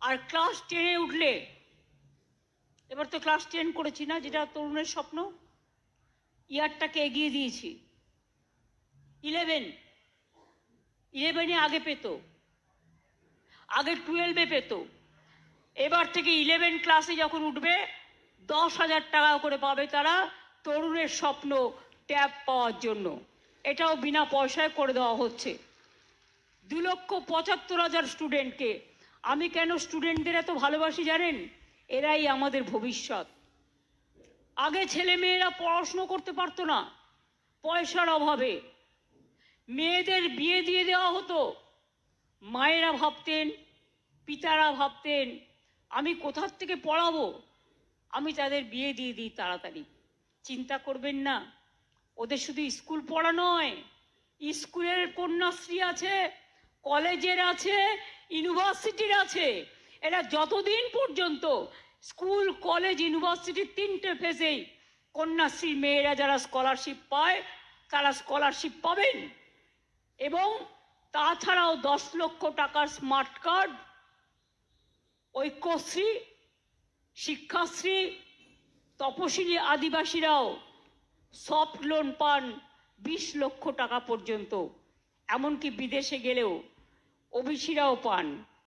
আর class 10-এ উঠলে, এবার তো ক্লাস 10 করেছি না, যেটা তরুণের স্বপ্ন, ইয়ারটাকে এগিয়ে দিয়েছি। 11-এ আগে পেত, আগে 12-এ পেত, এবার থেকে 11 ক্লাসে যখন উঠবে 10,000 টাকা করে পাবে তারা, তরুণের স্বপ্ন ট্যাব পাওয়ার জন্য। এটাও বিনা পয়সায় করে দেওয়া হচ্ছে। 2,75,000 স্টুডেন্টকে। আমি কেন স্টুডেন্টদের এত ভালোবাসি জানেন? এরাই আমাদের ভবিষ্যৎ। আগে ছেলে মেয়েরা পড়াশুনো করতে পারতো না, পয়সার অভাবে মেয়েদের বিয়ে দিয়ে দেওয়া হতো। মায়েরা ভাবতেন, পিতারা ভাবতেন, আমি কোথার থেকে পড়াবো, আমি তাদের বিয়ে দিয়ে দিই তাড়াতাড়ি। চিন্তা করবেন না, ওদের শুধু স্কুল পড়া নয়, স্কুলের কন্যাশ্রী আছে, কলেজের আছে, ইউনিভার্সিটির আছে। এরা যতদিন পর্যন্ত স্কুল, কলেজ, ইউনিভার্সিটির 3টে ফেজেই কন্যাশ্রী মেয়েরা যারা স্কলারশিপ পায় তারা স্কলারশিপ পাবেন। এবং তাছাড়াও 10 লক্ষ টাকার স্মার্ট কার্ড, ঐক্যশ্রী, শিক্ষাশ্রী, তপশিলি আদিবাসীরাও সফট লোন পান 20 লক্ষ টাকা পর্যন্ত। এমনকি বিদেশে গেলেও ওবিসিরাও পান।